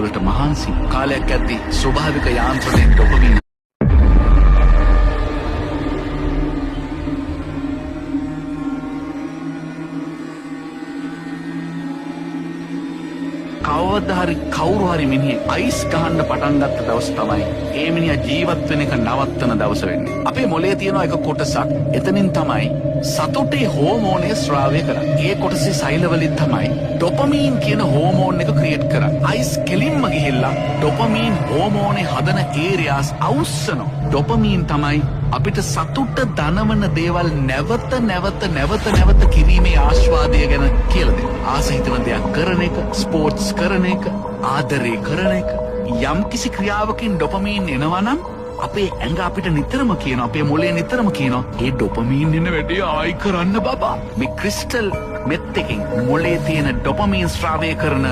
සෛලවලට මහන්සි කාලයක් ඇද්දි ස්වභාවික යාන්ත්‍රණයෙන් ඩොපමින් කවදා හරි කවුරු හරි මිනිහෙක් අයිස් ගහන්න පටන් ගත්ත දවස තමයි ඒ මිනිහා ජීවත් වෙන එක නවත්තන දවස වෙන්නේ. අපේ මොළයේ තියෙන එක කොටසක් එතනින් තමයි සතුටේ හෝමෝනය ස්‍රාවය කරන්නේ. ඒ කොටසේ සෛලවලින් තමයි ඩොපමීන් කියන හෝමෝන් එක ක්‍රියේට් කරන්නේ. අයිස් කෙලින්ම ගිහිල්ලා ඩොපමීන් හෝමෝනේ හදන ඒරියාස් අවුස්සනවා. ඩොපමීන් තමයි අපිට සතුට දනවන දේවල් නැවත කිරීමේ ආස්වාදය ගැන කියලා දෙනවා. ආස හිතන දෙයක් කරන එක, ස්පෝර්ට්ස් කරන එක, ආදරේ කරන එක, යම් කිසි ක්‍රියාවකින් ඩොපමීන් එනවා නම් අපේ ඇඟ අපිට නිතරම කියනවා, අපේ මොළය නිතරම කියනවා, ඒ ඩොපමීන් එන වැඩේ ආයි කරන්න බබා. මේ ක්‍රිස්ටල් මෙත් එකෙන් මොළයේ තියෙන ඩොපමීන් ස්‍රාවය කරන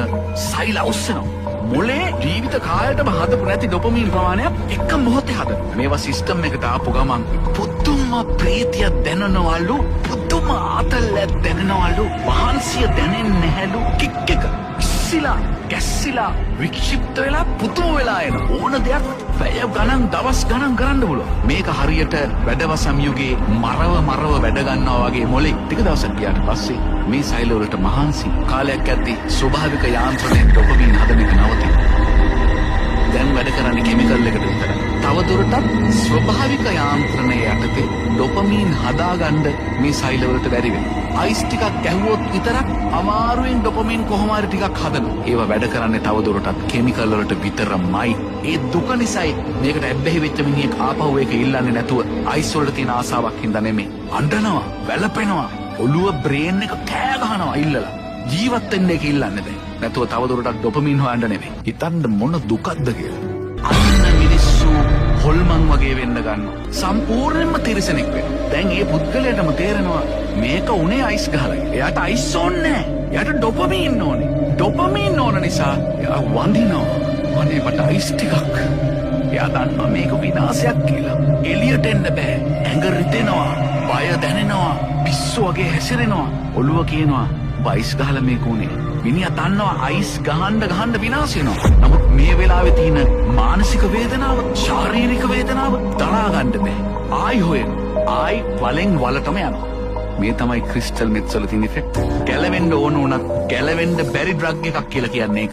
සෛල අවුස්සනවා. මොලේ ජීවිත කාලයටම හදපු නැති ඩොපමීන් ප්‍රමාණයක් එක මොහොතේ හදන. මේවා සිස්ටම් එකට ආපු ගමන් පුදුම ප්‍රීතියක් දැනෙනවලු, පුදුම ආතල්ලක් දැනෙනවලු, වහන්සිය දැනෙන්නේ නැහැලු. කික් එක ඉස්සිලා ගැස්සිලා වික්ෂිප්ත වෙලා පුදුම වෙලා එන ඕන දෙයක් පැය ගණන් දවස් ගණන් කරන්න පුළුවන්. මේක හරියට වැඩවසම් යුගයේ මරව වැඩ ගන්නවා වගේ මොලේ ටික දවසක් ගියාට පස්සේ මේ සෛලවලට මහන්සි කාලයක් ඇද්දි ස්වභාවික යාන්ත්‍රණයෙන් ඩොපමීන් හදන එක නවතිනවා. දැන් වැඩ කරන්නේ කෙමිකල් එකට විතරයි. තවදුරටත් ස්වභාවික යාන්ත්‍රණය යටතේ ඩොපමීන් හදාගන්න මේ සෛලවලට බැරි වෙනවා. අයිස් ටිකක් ගැහුවොත් විතරක් අමාරුවෙන් ඩොපමීන් කොහොම හරි ටිකක් හදනවා. ඒවා වැඩ කරන්නේ තවදුරටත් කෙමිකල් වලට විතරමයි. ඒ දුක නිසායි මේකට ඇබ්බැහි වෙච්ච මිනිහෙක් ආපහු ඒක ඉල්ලන්නේ නැතුව අයිස් වලට තියෙන ආසාවක් හින්දා නෙමෙයි. අඬනවා, වැළපෙනවා, ඔළුව බ්‍රේන් එක කෑ ගහනවා ඉල්ලලා. ජීවත් වෙන්න එක ඉල්ලන්නේ බෑ. නැතුව තවදුරටත් ඩොපමීන් හොයන්න නෙමෙයි. හිතන්න මොන දුකක්ද කියලා. අන්න මිනිස්සු හොල්මන් වගේ වෙන්න ගන්නවා. සම්පූර්ණයෙන්ම තිරසනෙක් වෙනවා. දැන් ඒ පුද්ගලයාටම තේරෙනවා මේක උනේ අයිස් ගහලා. එයාට අයිස් ඕනේ නැහැ. එයාට ඩොපමීන් ඕනේ. ඩොපමීන් ඕන නිසා එයා වඳිනවා. අනේ මට අයිස් ටිකක්. එයා දන්නවා මේක විනාශයක් කියලා. එළියට එන්න බෑ. ඇඟ රිදෙනවා. බය දැනෙනවා. පිස්සු වගේ හැසිරෙනවා. ඔළුව කියනවා වයිස් ගහලා මේක උනේ. මිනිහා දන්නවා අයිස් ගහන්න විනාශ වෙනවා. නමුත් මේ වෙලාවේ තියෙන මානසික වේදනාව, ශාරීරික වේදනාව දරා ගන්න බෑ. ආයි හොයන. ආයි වලෙන් වලටම යනවා. මේ තමයි ක්‍රිස්ටල් මෙත්ස් වල තියෙන ඉෆෙක්ට්. ගැලවෙන්න ඕන උනත් ගැලවෙන්න බැරි ඩ්‍රග් එකක් කියලා කියන්නේ.